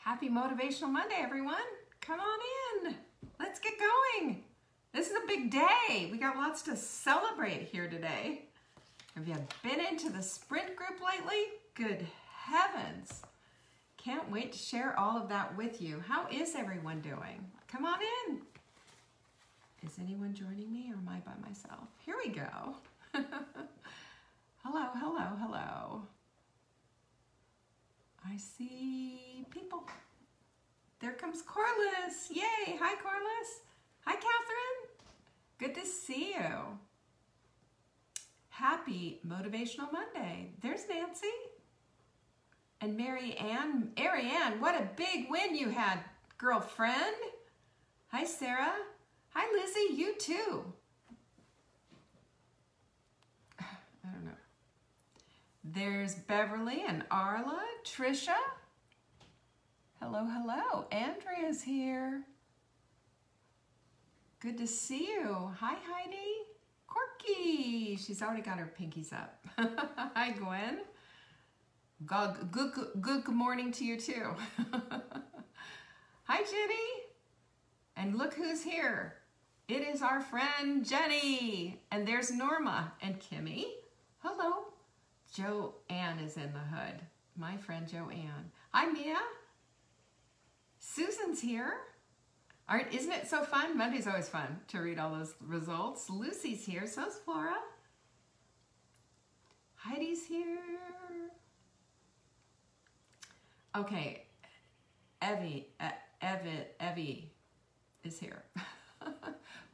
Happy Motivational Monday, everyone. Come on in. Let's get going. This is a big day. We got lots to celebrate here today. Have you been into the sprint group lately? Good heavens. Can't wait to share all of that with you. How is everyone doing? Come on in. Is anyone joining me or am I by myself? Here we go. Hello, hello, hello. I see people. There comes Corliss. Yay. Hi, Corliss. Hi, Catherine. Good to see you. Happy Motivational Monday. There's Nancy. And Mary Ann, what a big win you had, girlfriend. Hi, Sarah. Hi, Lizzie. You too. I don't know. There's Beverly and Arla, Trisha. Hello, hello. Andrea's here. Good to see you. Hi, Heidi. Corky. She's already got her pinkies up. Hi, Gwen. Good morning to you too. Hi, Jenny. And look who's here. It is our friend Jenny. And there's Norma and Kimmy. Hello. Joanne is in the hood. My friend Joanne. Hi, Mia. Susan's here. Isn't it so fun? Monday's always fun to read all those results. Lucy's here. So's Flora. Heidi's here. Okay. Evie is here.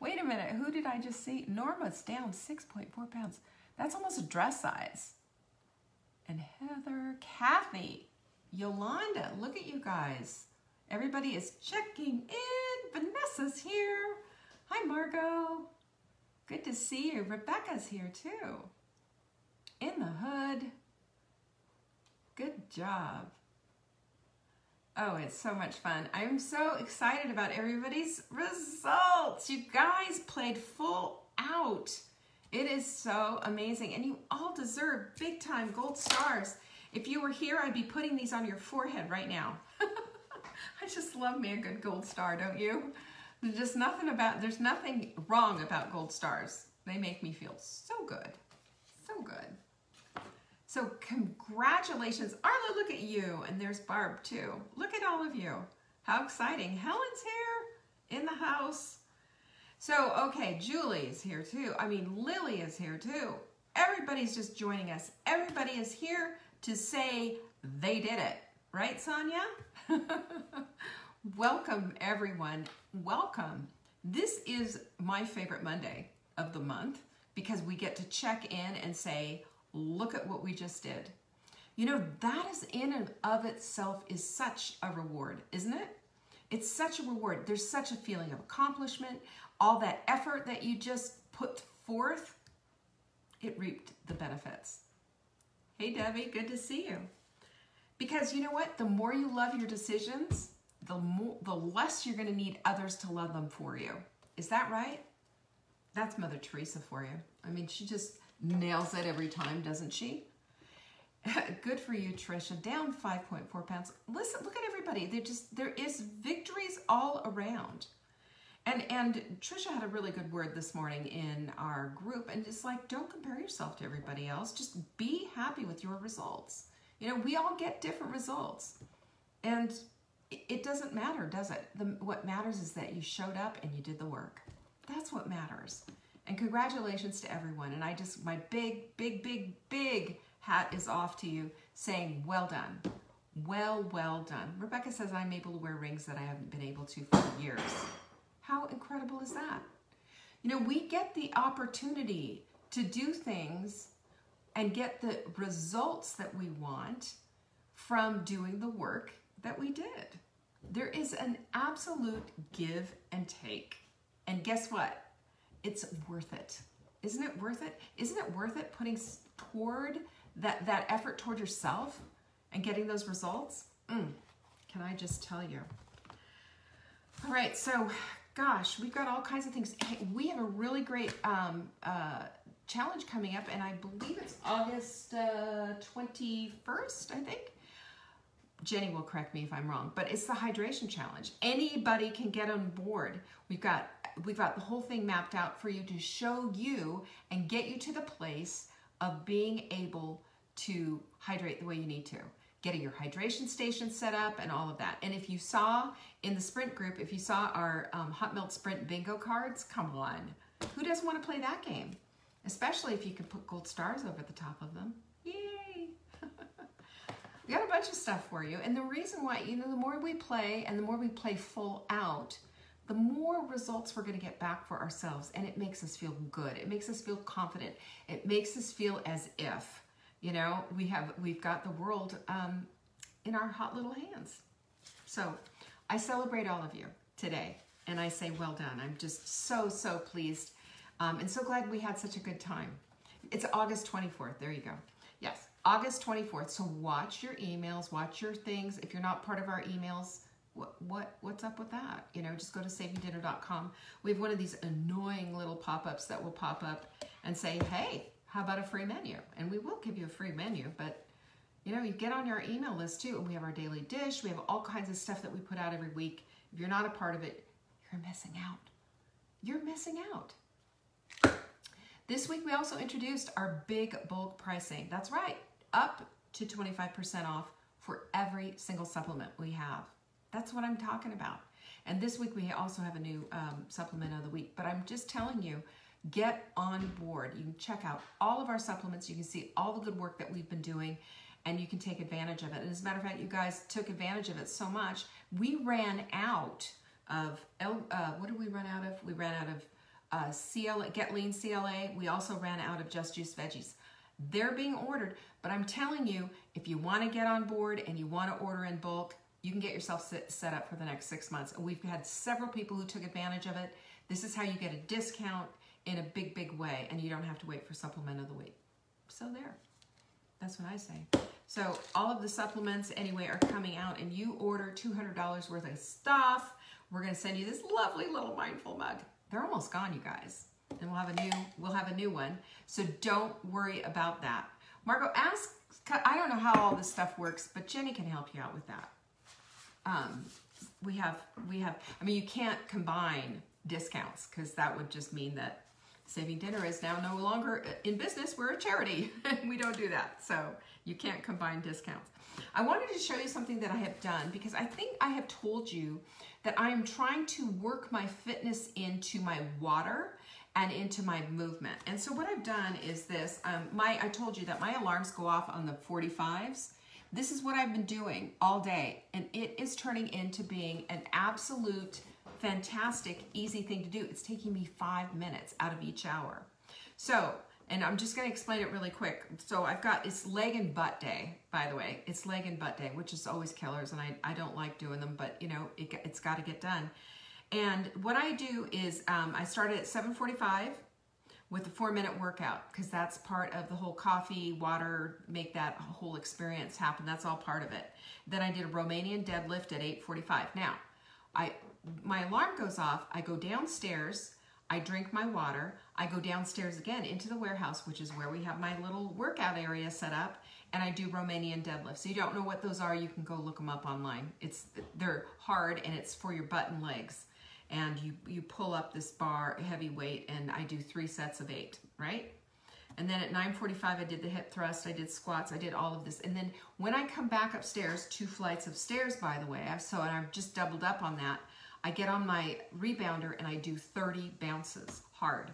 Wait a minute. Who did I just see? Norma's down 6.4 pounds. That's almost a dress size. And Heather, Kathy, Yolanda, look at you guys. Everybody is checking in. Vanessa's here. Hi, Margot. Good to see you. Rebecca's here too. In the hood. Good job. Oh, it's so much fun. I'm so excited about everybody's results. You guys played full out. It is so amazing, and you all deserve big time gold stars. If you were here, I'd be putting these on your forehead right now. I just love me a good gold star, don't you? There's nothing wrong about gold stars. They make me feel so good, so good. So congratulations. Arla, look at you, and there's Barb too. Look at all of you. How exciting. Helen's here in the house. So, okay, Julie's here too. I mean, Lily is here too. Everybody's just joining us. Everybody is here to say they did it. Right, Sonia? Welcome, everyone. Welcome. This is my favorite Monday of the month because we get to check in and say, look at what we just did. You know, that is in and of itself is such a reward, isn't it? It's such a reward. There's such a feeling of accomplishment. All that effort that you just put forth, it reaped the benefits. Hey, Debbie, good to see you. Because you know what? The more you love your decisions, the less you're going to need others to love them for you. Is that right? That's Mother Teresa for you. I mean, she just nails it every time, doesn't she? Good for you, Trisha. Down 5.4 pounds. Listen, look at everybody. There is victories all around. And Trisha had a really good word this morning in our group, and it's like, don't compare yourself to everybody else. Just be happy with your results. You know, we all get different results, and it doesn't matter, does it? What matters is that you showed up and you did the work. That's what matters. And congratulations to everyone. And my big hat is off to you saying, well done. Well done. Rebecca says, I'm able to wear rings that I haven't been able to for years. How incredible is that? You know, we get the opportunity to do things and get the results that we want from doing the work that we did. There is an absolute give and take. And guess what? It's worth it. Isn't it worth it? Isn't it worth it putting toward that effort toward yourself and getting those results? Can I just tell you? All right, so gosh, we've got all kinds of things. Hey, we have a really great challenge coming up, and I believe it's August 21st, I think. Jenny will correct me if I'm wrong, but it's the hydration challenge. Anybody can get on board. We've got the whole thing mapped out for you to show you and get you to the place of being able to hydrate the way you need to. Getting your hydration station set up and all of that. And if you saw in the sprint group, if you saw our Hot Melt Sprint bingo cards, come on. Who doesn't want to play that game? Especially if you can put gold stars over the top of them. Yay! We got a bunch of stuff for you. And the reason why, you know, the more we play and the more we play full out, the more results we're going to get back for ourselves. And it makes us feel good. It makes us feel confident. It makes us feel as if, you know, we've got the world in our hot little hands. So I celebrate all of you today. And I say, well done. I'm just so, so pleased. And so glad we had such a good time. It's August 24th. There you go. Yes, August 24th. So watch your emails, watch your things. If you're not part of our emails, what's up with that? You know, just go to savingdinner.com. We have one of these annoying little pop-ups that will pop up and say, hey, how about a free menu? And we will give you a free menu, but you know, you get on your email list too. And we have our daily dish. We have all kinds of stuff that we put out every week. If you're not a part of it, you're missing out. You're missing out. This week, we also introduced our big bulk pricing. That's right, up to 25% off for every single supplement we have. That's what I'm talking about. And this week, we also have a new supplement of the week. But I'm just telling you, get on board. You can check out all of our supplements. You can see all the good work that we've been doing, and you can take advantage of it. And as a matter of fact, you guys took advantage of it so much, we ran out of, what did we run out of? We ran out of CLA, Get Lean CLA. We also ran out of Just Juice Veggies. They're being ordered, but I'm telling you, if you want to get on board and you want to order in bulk, you can get yourself set up for the next 6 months. And we've had several people who took advantage of it. This is how you get a discount in a big, big way, and you don't have to wait for supplement of the week. So there, that's what I say. So all of the supplements anyway are coming out, and you order $200 worth of stuff. We're going to send you this lovely little mindful mug. They're almost gone, you guys. And we'll have a new one. So don't worry about that. Margot, I don't know how all this stuff works, but Jenny can help you out with that. I mean, you can't combine discounts because that would just mean that Saving Dinner is now no longer in business. We're a charity. We don't do that. So you can't combine discounts. I wanted to show you something that I have done because I think I have told you that I am trying to work my fitness into my water and into my movement. And so what I've done is this. I told you that my alarms go off on the 45s. This is what I've been doing all day, and it is turning into being an absolute fantastic, easy thing to do. It's taking me 5 minutes out of each hour. So, and I'm just going to explain it really quick. So it's leg and butt day, by the way. It's leg and butt day, which is always killers, and I don't like doing them, but you know, it's got to get done. And what I do is I started at 7:45 with a 4-minute workout because that's part of the whole coffee, water, make that whole experience happen. That's all part of it. Then I did a Romanian deadlift at 8:45. Now, my alarm goes off. I go downstairs. I drink my water. I go downstairs again into the warehouse, which is where we have my little workout area set up, and I do Romanian deadlifts. So you don't know what those are, you can go look them up online. They're hard, and it's for your butt and legs. And you pull up this bar, heavy weight, and I do 3 sets of 8, right? And then at 9:45, I did the hip thrust, I did squats, I did all of this. And then when I come back upstairs, 2 flights of stairs, by the way, and I've just doubled up on that, I get on my rebounder and I do 30 bounces hard.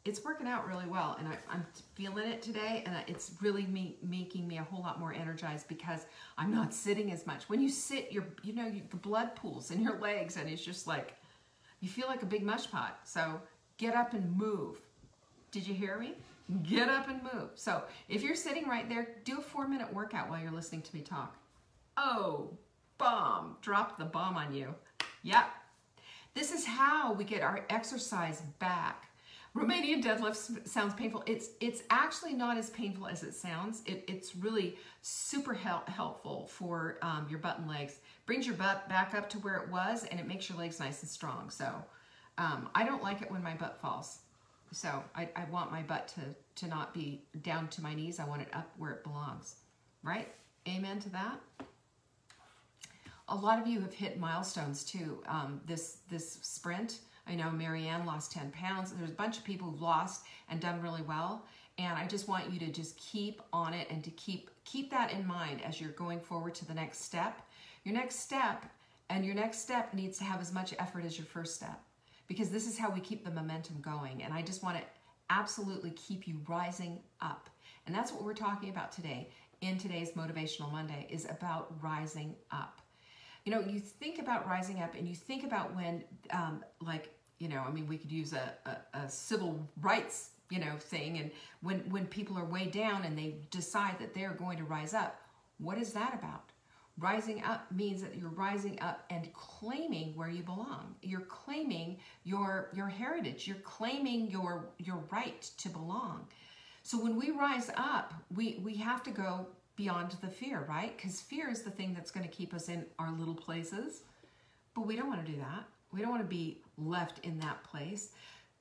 It's working out really well, and I'm feeling it today, and it's really making me a whole lot more energized because I'm not sitting as much. When you sit, the blood pools in your legs, and it's just like, you feel like a big mush pot. So get up and move. Did you hear me? Get up and move. So if you're sitting right there, do a 4-minute workout while you're listening to me talk. Oh, bomb. Drop the bomb on you. Yep. This is how we get our exercise back. Romanian deadlift sounds painful. It's actually not as painful as it sounds. It's really super helpful for your butt and legs. Brings your butt back up to where it was, and it makes your legs nice and strong. So I don't like it when my butt falls. So I want my butt to not be down to my knees. I want it up where it belongs. Right? Amen to that? A lot of you have hit milestones too. This sprint, I know Marianne lost 10 pounds. There's a bunch of people who've lost and done really well. And I just want you to just keep on it and to keep that in mind as you're going forward to the next step. Your next step needs to have as much effort as your first step, because this is how we keep the momentum going. And I just want to absolutely keep you rising up. And that's what we're talking about today in today's Motivational Monday, is about rising up. You know, you think about rising up and you think about when, we could use a civil rights, thing. And when people are way down and they decide that they're going to rise up, what is that about? Rising up means that you're rising up and claiming where you belong. You're claiming your heritage. You're claiming your right to belong. So when we rise up, we have to go beyond the fear, right? Because fear is the thing that's going to keep us in our little places. But we don't want to do that. We don't want to be left in that place.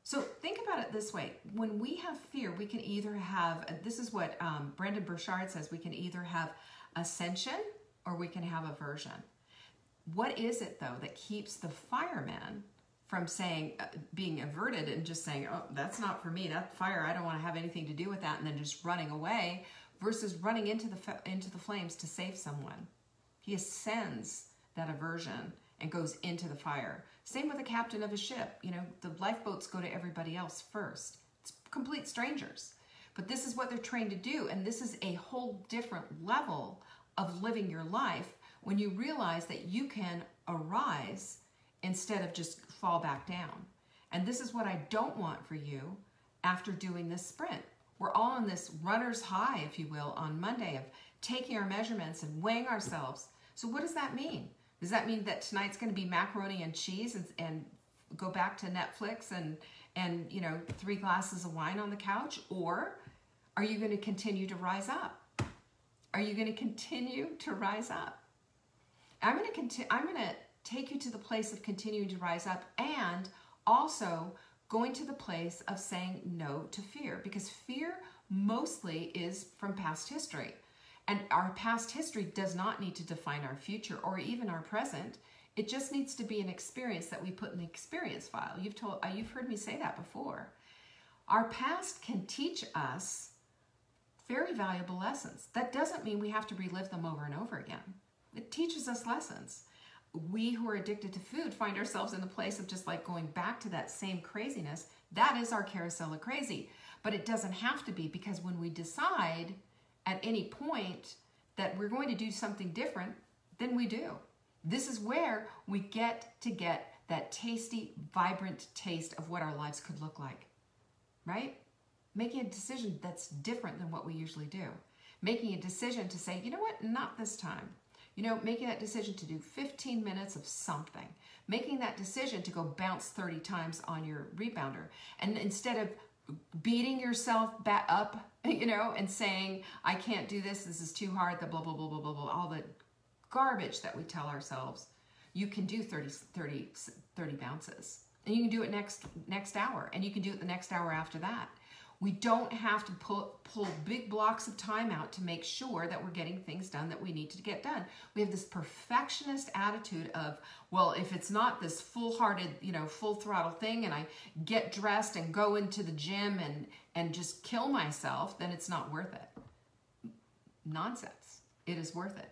So think about it this way. When we have fear, we can either have, this is what Brendan Burchard says, we can either have ascension or we can have aversion. What is it, though, that keeps the fireman from saying, being averted and just saying, oh, that's not for me, that fire, I don't want to have anything to do with that, and then just running away, versus running into the flames to save someone? He ascends that aversion and goes into the fire. Same with the captain of a ship. The lifeboats go to everybody else first. It's complete strangers. But this is what they're trained to do, and this is a whole different level of living your life when you realize that you can arise instead of just fall back down. And this is what I don't want for you after doing this sprint. We're all on this runner's high, if you will, on Monday of taking our measurements and weighing ourselves. So what does that mean? Does that mean that tonight's going to be macaroni and cheese and go back to Netflix and 3 glasses of wine on the couch? Or are you going to continue to rise up? Are you going to continue to rise up? I'm going to take you to the place of continuing to rise up, and also going to the place of saying no to fear, because fear mostly is from past history. And our past history does not need to define our future or even our present. It just needs to be an experience that we put in the experience file. You've heard me say that before. Our past can teach us very valuable lessons. That doesn't mean we have to relive them over and over again. It teaches us lessons. We who are addicted to food find ourselves in the place of just like going back to that same craziness. That is our carousel of crazy. But it doesn't have to be, because when we decide at any point that we're going to do something different, then we do. This is where we get that tasty, vibrant taste of what our lives could look like, right? Making a decision that's different than what we usually do. Making a decision to say, you know what, not this time. Making that decision to do 15 minutes of something. Making that decision to go bounce 30 times on your rebounder. And instead of beating yourself back up, and saying, I can't do this is too hard, the blah, blah, blah, blah, blah, blah, all the garbage that we tell ourselves, you can do 30 bounces. And you can do it next hour, and you can do it the next hour after that. We don't have to pull big blocks of time out to make sure that we're getting things done that we need to get done. We have this perfectionist attitude of, well, if it's not this full-hearted, full throttle thing, and I get dressed and go into the gym and just kill myself, then it's not worth it. Nonsense. It is worth it.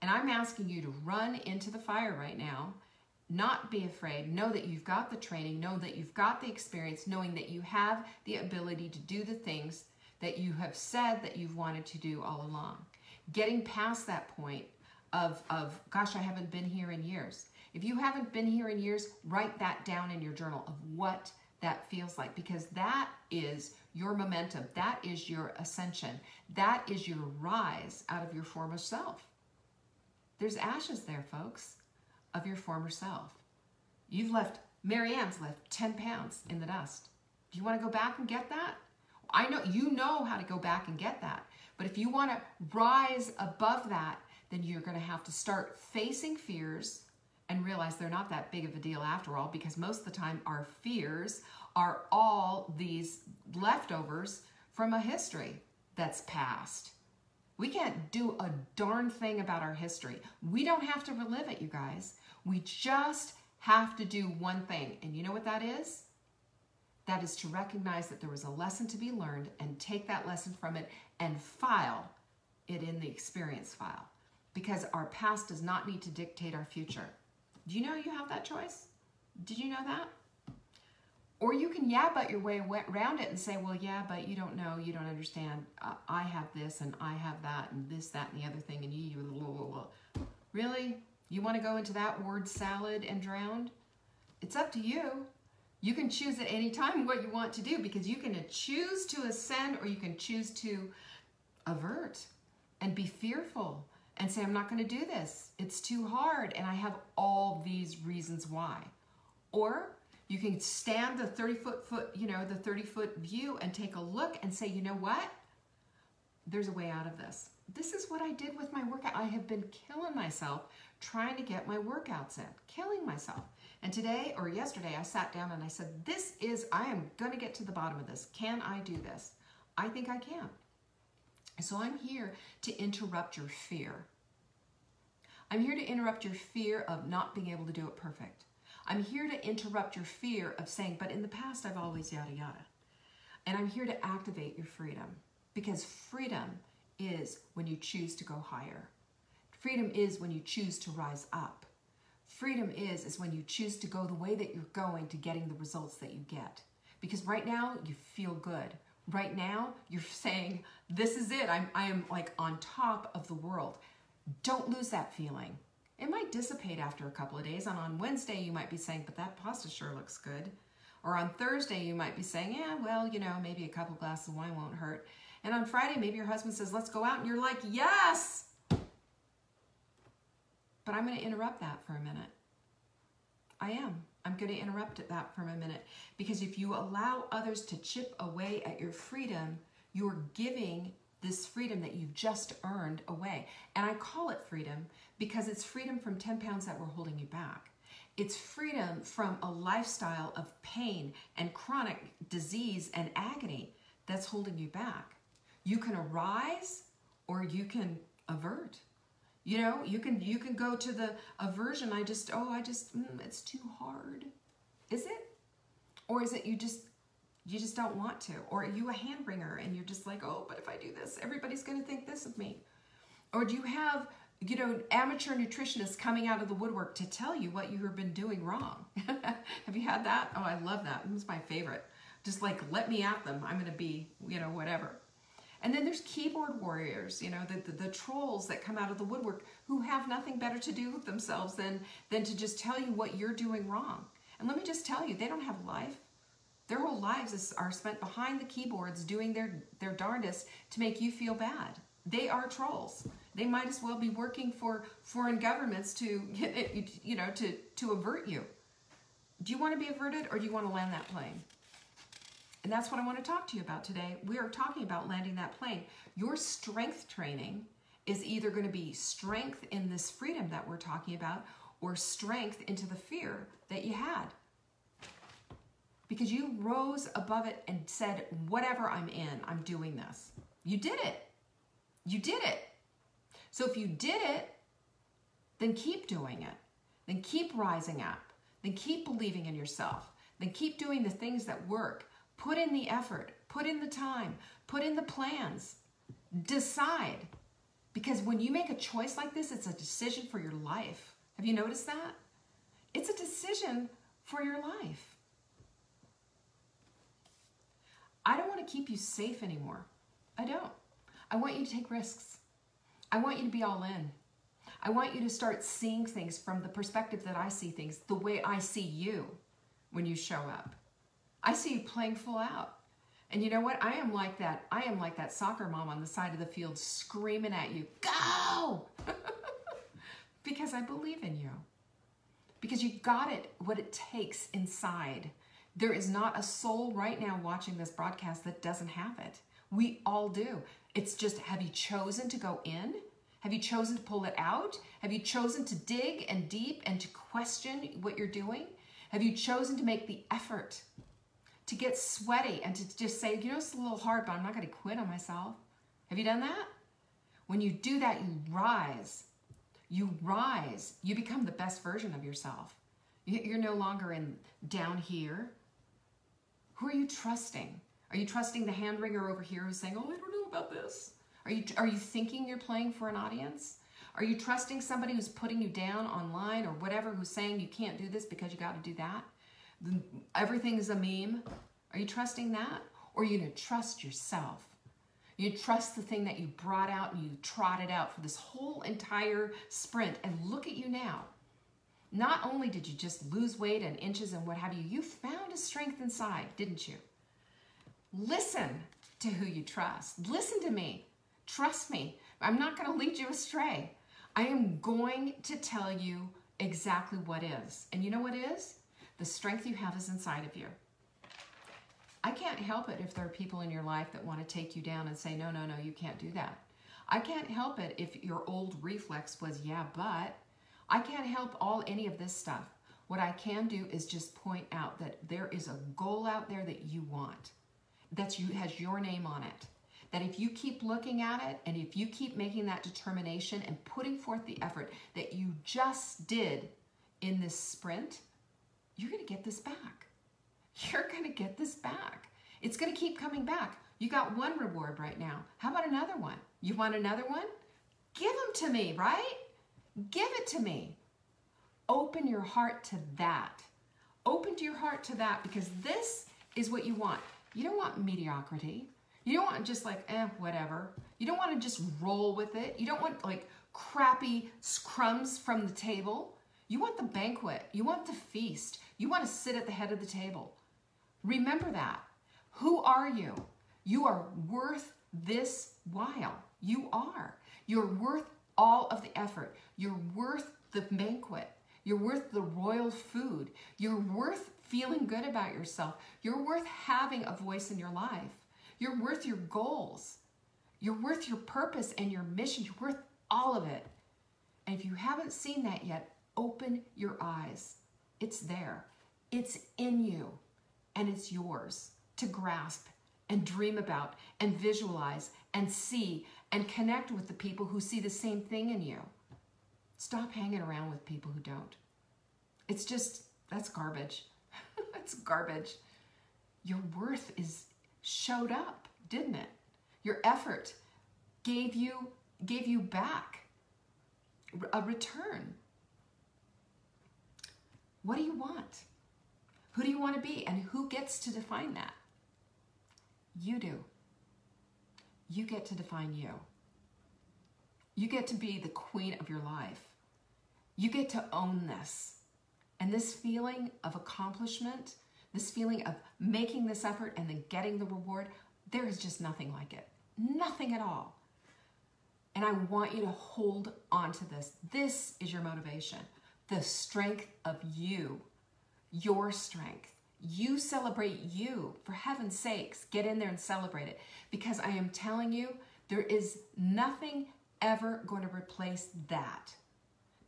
And I'm asking you to run into the fire right now. Not be afraid. Know that you've got the training. Know that you've got the experience, knowing that you have the ability to do the things that you have said that you've wanted to do all along. Getting past that point of gosh, I haven't been here in years. If you haven't been here in years, write that down in your journal of what that feels like, because that is your momentum. That is your ascension. That is your rise out of your former self. There's ashes there, folks, of your former self. Marianne's left 10 pounds in the dust. Do you want to go back and get that? I know you know how to go back and get that. But if you want to rise above that, then you're going to have to start facing fears and realize they're not that big of a deal after all, because most of the time our fears are all these leftovers from a history that's past. We can't do a darn thing about our history. We don't have to relive it, you guys. We just have to do one thing. And you know what that is? That is to recognize that there was a lesson to be learned and take that lesson from it and file it in the experience file. Because our past does not need to dictate our future. Do you know you have that choice? Did you know that? Or you can but your way around it and say, well, yeah, but you don't know, you don't understand. I have this and I have that and this, that, and the other thing, and you blah, blah, blah. Really? You want to go into that word salad and drown? It's up to you. You can choose at any time what you want to do, because you can choose to ascend or you can choose to avert and be fearful and say, I'm not going to do this. It's too hard and I have all these reasons why. Or you can stand the 30-foot view and take a look and say, you know what? There's a way out of this. This is what I did with my workout. I have been killing myself trying to get my workouts in, killing myself. And today or yesterday, I sat down and I said, I am going to get to the bottom of this. Can I do this? I think I can. So I'm here to interrupt your fear. I'm here to interrupt your fear of not being able to do it perfect. I'm here to interrupt your fear of saying, but in the past I've always yada yada. And I'm here to activate your freedom, because freedom is when you choose to go higher. Freedom is when you choose to rise up. Freedom is when you choose to go the way that you're going to getting the results that you get. Because right now you feel good. Right now you're saying, this is it. I am like on top of the world. Don't lose that feeling. It might dissipate after a couple of days, and on Wednesday you might be saying, but that pasta sure looks good. Or on Thursday you might be saying, yeah, well, you know, maybe a couple glasses of wine won't hurt. And on Friday maybe your husband says, let's go out, and you're like, yes! But I'm going to interrupt that for a minute. I am. I'm going to interrupt that for a minute, because if you allow others to chip away at your freedom, you're giving this freedom that you've just earned away. And I call it freedom because it's freedom from 10 pounds that were holding you back. It's freedom from a lifestyle of pain and chronic disease and agony that's holding you back. You can arise or you can avert. You know, you can go to the aversion. It's too hard. Is it? Or is it you just don't want to? Or are you a hand bringer and you're just like, oh, but if I do this, everybody's going to think this of me? Or do you have, amateur nutritionists coming out of the woodwork to tell you what you have been doing wrong? Have you had that? Oh, I love that. It was my favorite. Just like, let me at them. I'm going to be, whatever. And then there's keyboard warriors, the trolls that come out of the woodwork who have nothing better to do with themselves than to just tell you what you're doing wrong. And let me just tell you, they don't have life. Their whole lives are spent behind the keyboards doing their darndest to make you feel bad. They are trolls. They might as well be working for foreign governments to avert you. Do you want to be averted, or do you want to land that plane? And that's what I want to talk to you about today. We are talking about landing that plane. Your strength training is either going to be strength in this freedom that we're talking about, or strength into the fear that you had. Because you rose above it and said, whatever I'm in, I'm doing this. You did it. You did it. So if you did it, then keep doing it. Then keep rising up. Then keep believing in yourself. Then keep doing the things that work. Put in the effort. Put in the time. Put in the plans. Decide. Because when you make a choice like this, it's a decision for your life. Have you noticed that? It's a decision for your life. I don't want to keep you safe anymore. I don't. I want you to take risks. I want you to be all in. I want you to start seeing things from the perspective that I see things, the way I see you when you show up. I see you playing full out. And you know what? I am like that soccer mom on the side of the field screaming at you, go! Because I believe in you. Because you got it, what it takes inside. There is not a soul right now watching this broadcast that doesn't have it. We all do. It's just, have you chosen to go in? Have you chosen to pull it out? Have you chosen to dig and deep and to question what you're doing? Have you chosen to make the effort to get sweaty and to just say, it's a little hard, but I'm not going to quit on myself? Have you done that? When you do that, you rise. You rise. You become the best version of yourself. You're no longer down here. Who are you trusting? Are you trusting the hand wringer over here who's saying, oh, I don't know about this? Are you thinking you're playing for an audience? Are you trusting somebody who's putting you down online or whatever, who's saying you can't do this because you got to do that? Everything is a meme. Are you trusting that? Or are you going to trust yourself? You trust the thing that you brought out and you trotted out for this whole entire sprint. And look at you now. Not only did you just lose weight and inches and what have you, you found a strength inside, didn't you? Listen to who you trust. Listen to me. Trust me. I'm not going to lead you astray. I am going to tell you exactly what is. And you know what is? The strength you have is inside of you. I can't help it if there are people in your life that want to take you down and say, no, no, no, you can't do that. I can't help it if your old reflex was, yeah, but. I can't help any of this stuff. What I can do is just point out that there is a goal out there that you want, that has your name on it. That if you keep looking at it and if you keep making that determination and putting forth the effort that you just did in this sprint, you're going to get this back. You're going to get this back. It's going to keep coming back. You got one reward right now. How about another one? You want another one? Give them to me, right? Give it to me. Open your heart to that. Open your heart to that, because this is what you want. You don't want mediocrity. You don't want just like, whatever. You don't want to just roll with it. You don't want like crappy crumbs from the table. You want the banquet. You want the feast. You want to sit at the head of the table. Remember that. Who are you? You are worth this while. You are. You're worth all of the effort. You're worth the banquet. You're worth the royal food. You're worth feeling good about yourself. You're worth having a voice in your life. You're worth your goals. You're worth your purpose and your mission. You're worth all of it. And if you haven't seen that yet, open your eyes. It's there. It's in you. And it's yours to grasp and dream about and visualize and see and connect with the people who see the same thing in you. Stop hanging around with people who don't. It's just, that's garbage. That's garbage. Your worth showed up, didn't it? Your effort gave you back a return. What do you want? Who do you want to be? And who gets to define that? You do. You get to define you. You get to be the queen of your life. You get to own this. And this feeling of accomplishment, this feeling of making this effort and then getting the reward, there is just nothing like it. Nothing at all. And I want you to hold on to this. This is your motivation. The strength of you. Your strength. You celebrate you. For heaven's sakes, get in there and celebrate it. Because I am telling you, there is nothing ever going to replace that.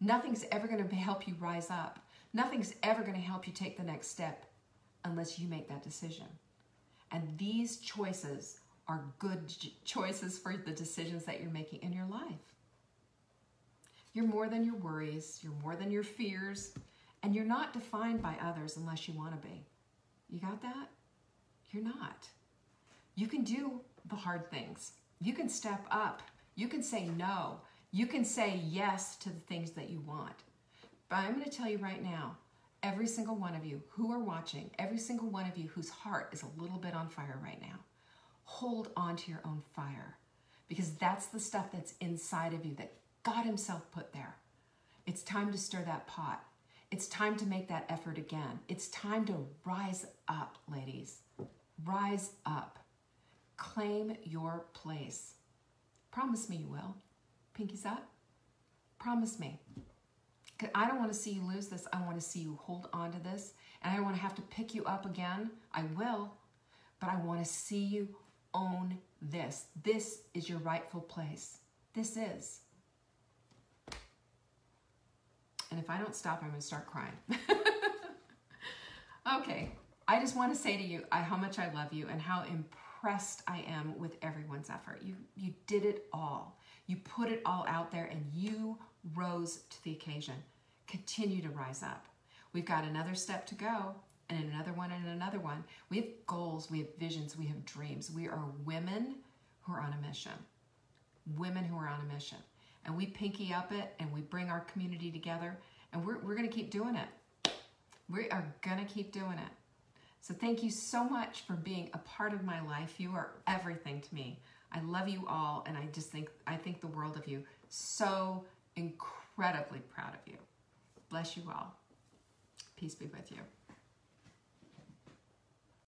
Nothing's ever going to help you rise up. Nothing's ever going to help you take the next step unless you make that decision. And these choices are good choices for the decisions that you're making in your life. You're more than your worries. You're more than your fears. And you're not defined by others unless you want to be. You got that? You're not. You can do the hard things. You can step up. You can say no. You can say yes to the things that you want. But I'm going to tell you right now, every single one of you who are watching, every single one of you whose heart is a little bit on fire right now, hold on to your own fire, because that's the stuff that's inside of you that God himself put there. It's time to stir that pot. It's time to make that effort again. It's time to rise up, ladies. Rise up. Claim your place. Promise me you will. Pinkies up. Promise me. I don't want to see you lose this. I want to see you hold on to this. And I don't want to have to pick you up again. I will. But I want to see you own this. This is your rightful place. This is. And if I don't stop, I'm going to start crying. Okay. I just want to say to you how much I love you and how impressed I am with everyone's effort. You did it all. You put it all out there and you rose to the occasion. Continue to rise up. We've got another step to go, and another one, and another one. We have goals, we have visions, we have dreams. We are women who are on a mission. Women who are on a mission. And we pinky up it, and we bring our community together, and we're going to keep doing it. We are going to keep doing it. So thank you so much for being a part of my life. You are everything to me. I love you all, and I think the world of you. So incredibly proud of you. Bless you all. Peace be with you.